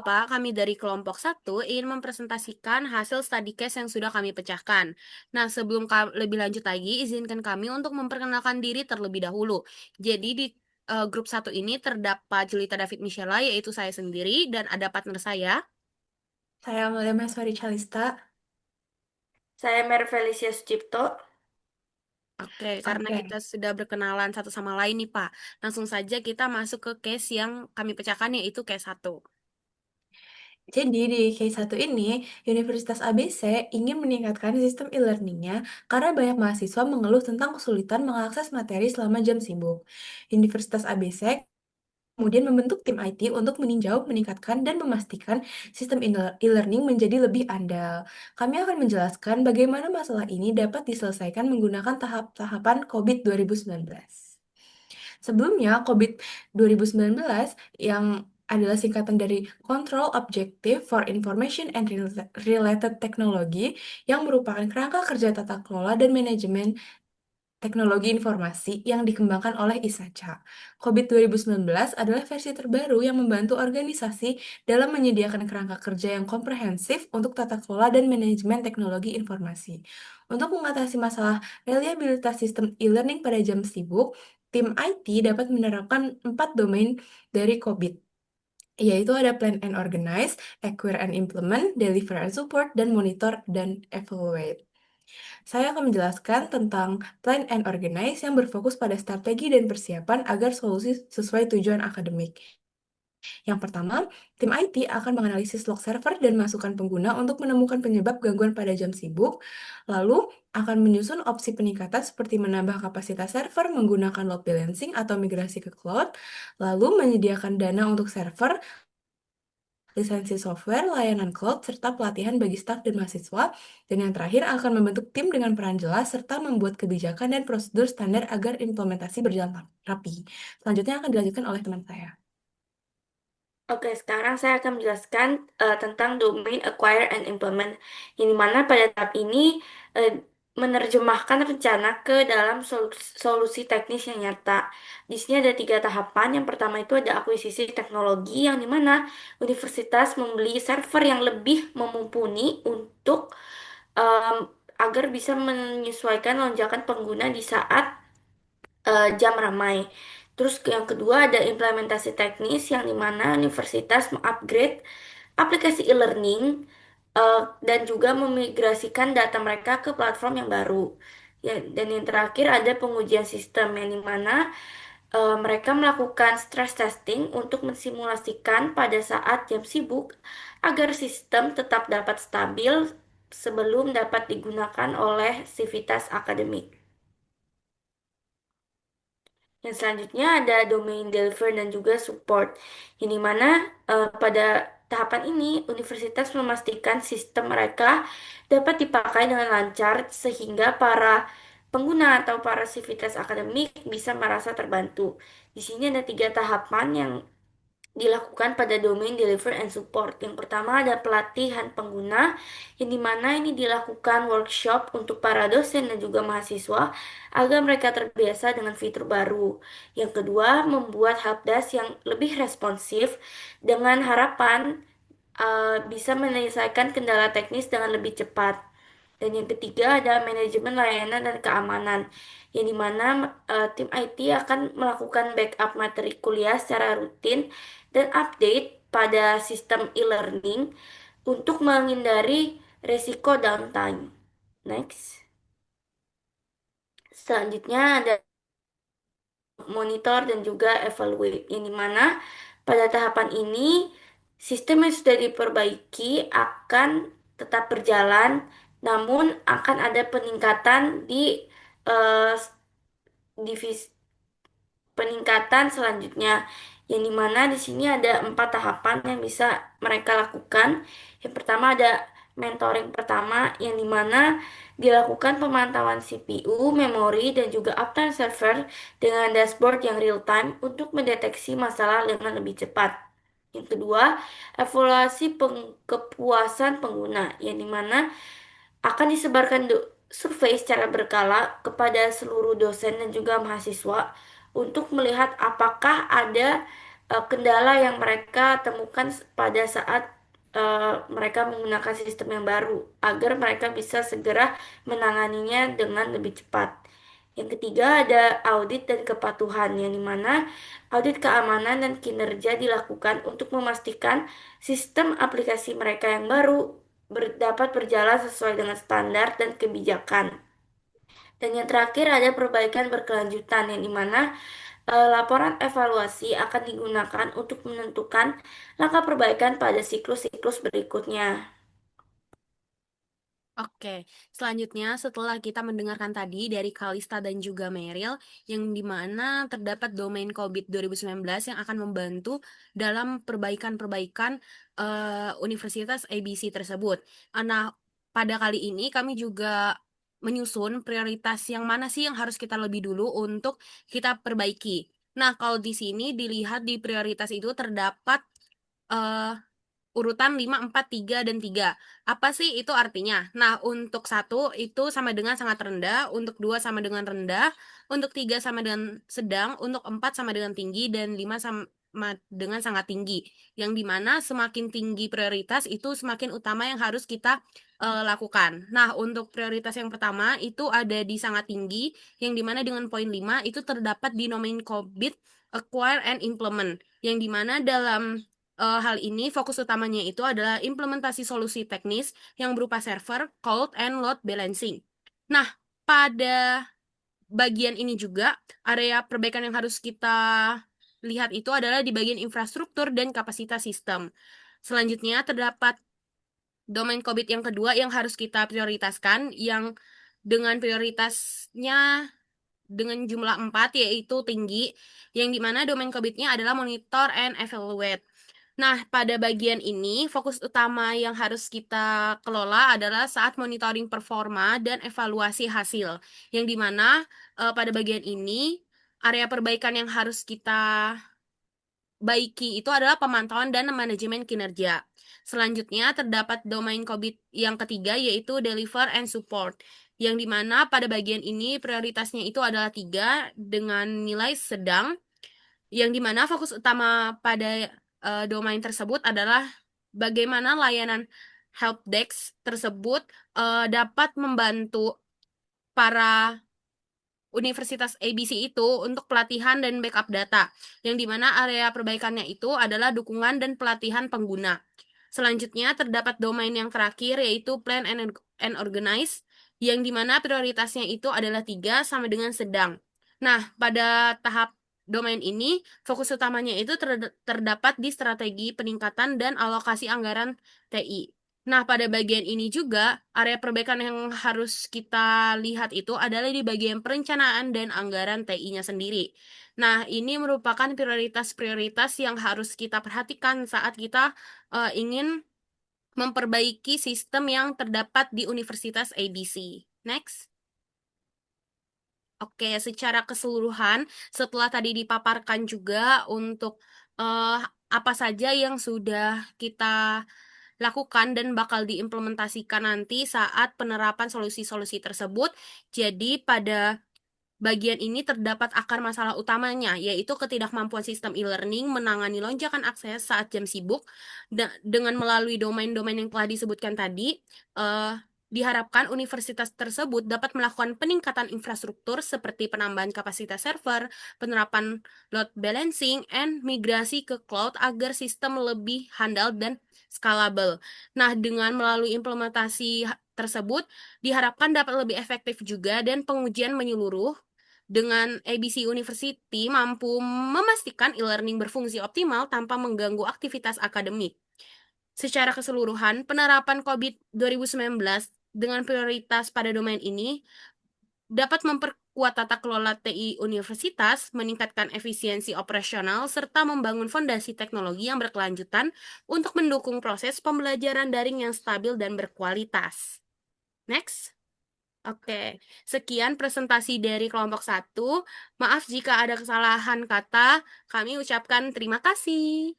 Pak. Kami dari kelompok satu ingin mempresentasikan hasil study case yang sudah kami pecahkan. Nah, sebelum lebih lanjut lagi, izinkan kami untuk memperkenalkan diri terlebih dahulu. Jadi di grup satu ini terdapat Jelita David Michela, yaitu saya sendiri, dan ada partner saya. Saya Amelia Maheswari Calista. Saya Mer Felicia Sucipto. Oke, karena kita Oke, sudah berkenalan satu sama lain nih, Pak. Langsung saja kita masuk ke case yang kami pecahkan, yaitu case satu. jadi di case satu ini, Universitas ABC ingin meningkatkan sistem e-learningnya karena banyak mahasiswa mengeluh tentang kesulitan mengakses materi selama jam sibuk. Universitas ABC kemudian membentuk tim IT untuk meninjau, meningkatkan, dan memastikan sistem e-learning menjadi lebih andal. Kami akan menjelaskan bagaimana masalah ini dapat diselesaikan menggunakan tahap-tahapan COVID 2019. Sebelumnya, COVID 2019 yang adalah singkatan dari Control Objective for Information and Related Technology yang merupakan kerangka kerja tata kelola dan manajemen teknologi informasi yang dikembangkan oleh ISACA. COVID 2019 adalah versi terbaru yang membantu organisasi dalam menyediakan kerangka kerja yang komprehensif untuk tata kelola dan manajemen teknologi informasi. Untuk mengatasi masalah reliabilitas sistem e-learning pada jam sibuk, tim IT dapat menerapkan 4 domain dari COVID, yaitu ada plan and organize, acquire and implement, deliver and support, dan monitor dan evaluate. Saya akan menjelaskan tentang plan and organize yang berfokus pada strategi dan persiapan agar solusi sesuai tujuan akademik. Yang pertama, tim IT akan menganalisis log server dan masukan pengguna untuk menemukan penyebab gangguan pada jam sibuk, lalu akan menyusun opsi peningkatan seperti menambah kapasitas server menggunakan load balancing atau migrasi ke cloud, lalu menyediakan dana untuk server, lisensi software, layanan cloud, serta pelatihan bagi staf dan mahasiswa. Dan yang terakhir akan membentuk tim dengan peran jelas serta membuat kebijakan dan prosedur standar agar implementasi berjalan rapi. Selanjutnya akan dilanjutkan oleh teman saya. Oke, sekarang saya akan menjelaskan tentang domain acquire and implement, yang dimana pada tahap ini eh, menerjemahkan rencana ke dalam solusi teknis yang nyata. Di sini ada 3 tahapan. Yang pertama itu ada akuisisi teknologi, yang dimana universitas membeli server yang lebih mumpuni untuk em, agar bisa menyesuaikan lonjakan pengguna di saat jam ramai. Terus yang kedua ada implementasi teknis yang dimana universitas mengupgrade aplikasi e-learning dan juga memigrasikan data mereka ke platform yang baru. Ya, dan yang terakhir ada pengujian sistem yang dimana mereka melakukan stress testing untuk mensimulasikan pada saat jam sibuk agar sistem tetap dapat stabil sebelum dapat digunakan oleh sivitas akademik. Yang selanjutnya ada domain deliver dan juga support. Yang dimana pada tahapan ini universitas memastikan sistem mereka dapat dipakai dengan lancar sehingga para pengguna atau para sivitas akademik bisa merasa terbantu. Di sini ada 3 tahapan yang dilakukan pada domain deliver and support. Yang pertama ada pelatihan pengguna, yang dimana ini dilakukan workshop untuk para dosen dan juga mahasiswa agar mereka terbiasa dengan fitur baru. Yang kedua, membuat helpdesk yang lebih responsif dengan harapan bisa menyelesaikan kendala teknis dengan lebih cepat. Dan yang ketiga ada manajemen layanan dan keamanan, yang dimana tim IT akan melakukan backup materi kuliah secara rutin dan update pada sistem e-learning untuk menghindari resiko downtime. Next. Selanjutnya ada monitor dan juga evaluate, yang dimana pada tahapan ini sistem yang sudah diperbaiki akan tetap berjalan, namun akan ada peningkatan di eh, divisi peningkatan selanjutnya, yang dimana di sini ada 4 tahapan yang bisa mereka lakukan. Yang pertama ada mentoring pertama, yang dimana dilakukan pemantauan CPU, memori, dan juga uptime server dengan dashboard yang real time untuk mendeteksi masalah dengan lebih cepat. Yang kedua, evaluasi kepuasan pengguna, yang dimana akan disebarkan survei secara berkala kepada seluruh dosen dan juga mahasiswa untuk melihat apakah ada kendala yang mereka temukan pada saat mereka menggunakan sistem yang baru, agar mereka bisa segera menanganinya dengan lebih cepat. Yang ketiga ada audit dan kepatuhan, yang dimana audit keamanan dan kinerja dilakukan untuk memastikan sistem aplikasi mereka yang baru dapat berjalan sesuai dengan standar dan kebijakan. Dan yang terakhir ada perbaikan berkelanjutan, yang dimana laporan evaluasi akan digunakan untuk menentukan langkah perbaikan pada siklus-siklus berikutnya. Oke, selanjutnya setelah kita mendengarkan tadi dari Kalista dan juga Meryl, yang dimana terdapat domain COVID 2019 yang akan membantu dalam perbaikan-perbaikan Universitas ABC tersebut. Nah, pada kali ini kami juga menyusun prioritas yang mana sih yang harus kita lebih dulu untuk kita perbaiki. Nah, kalau di sini dilihat di prioritas itu terdapat eh, urutan 5, 4, 3, dan 3. Apa sih itu artinya? Nah, untuk satu itu sama dengan sangat rendah, untuk dua sama dengan rendah, untuk tiga sama dengan sedang, untuk empat sama dengan tinggi, dan lima sama dengan sangat tinggi. Yang dimana semakin tinggi prioritas itu semakin utama yang harus kita lakukan. Nah, untuk prioritas yang pertama itu ada di sangat tinggi, yang dimana dengan poin 5 itu terdapat di domain COVID, acquire and implement. Yang dimana dalam hal ini fokus utamanya itu adalah implementasi solusi teknis yang berupa server, cloud, and load balancing. Nah, pada bagian ini juga area perbaikan yang harus kita lihat itu adalah di bagian infrastruktur dan kapasitas sistem. Selanjutnya terdapat domain COVID yang kedua yang harus kita prioritaskan, yang dengan prioritasnya dengan jumlah 4 yaitu tinggi, yang dimana domain COVID-nya adalah monitor and evaluate. Nah, pada bagian ini, fokus utama yang harus kita kelola adalah saat monitoring performa dan evaluasi hasil. Yang dimana pada bagian ini, area perbaikan yang harus kita baiki itu adalah pemantauan dan manajemen kinerja. Selanjutnya, terdapat domain COVID yang ketiga, yaitu deliver and support. Yang dimana pada bagian ini prioritasnya itu adalah 3 dengan nilai sedang, yang dimana fokus utama pada domain tersebut adalah bagaimana layanan help desk tersebut dapat membantu para Universitas ABC itu untuk pelatihan dan backup data, yang dimana area perbaikannya itu adalah dukungan dan pelatihan pengguna. Selanjutnya terdapat domain yang terakhir yaitu plan and organize, yang dimana prioritasnya itu adalah 3 sama dengan sedang. Nah, pada tahap domain ini, fokus utamanya itu terdapat di strategi peningkatan dan alokasi anggaran TI. Nah, pada bagian ini juga, area perbaikan yang harus kita lihat itu adalah di bagian perencanaan dan anggaran TI-nya sendiri. Nah, ini merupakan prioritas-prioritas yang harus kita perhatikan saat kita ingin memperbaiki sistem yang terdapat di Universitas ABC. Next. Oke, secara keseluruhan, setelah tadi dipaparkan juga untuk apa saja yang sudah kita lakukan dan bakal diimplementasikan nanti saat penerapan solusi-solusi tersebut. Jadi pada bagian ini terdapat akar masalah utamanya, yaitu ketidakmampuan sistem e-learning menangani lonjakan akses saat jam sibuk. Dengan melalui domain-domain yang telah disebutkan tadi, diharapkan universitas tersebut dapat melakukan peningkatan infrastruktur seperti penambahan kapasitas server, penerapan load balancing, and migrasi ke cloud agar sistem lebih handal dan scalable. Nah, dengan melalui implementasi tersebut, diharapkan dapat lebih efektif juga dan pengujian menyeluruh dengan ABC University mampu memastikan e-learning berfungsi optimal tanpa mengganggu aktivitas akademik. Secara keseluruhan, penerapan COVID 2019 dengan prioritas pada domain ini dapat memperkuat tata kelola TI universitas, meningkatkan efisiensi operasional, serta membangun fondasi teknologi yang berkelanjutan untuk mendukung proses pembelajaran daring yang stabil dan berkualitas. Next. Oke, sekian presentasi dari kelompok 1. Maaf jika ada kesalahan kata, kami ucapkan terima kasih.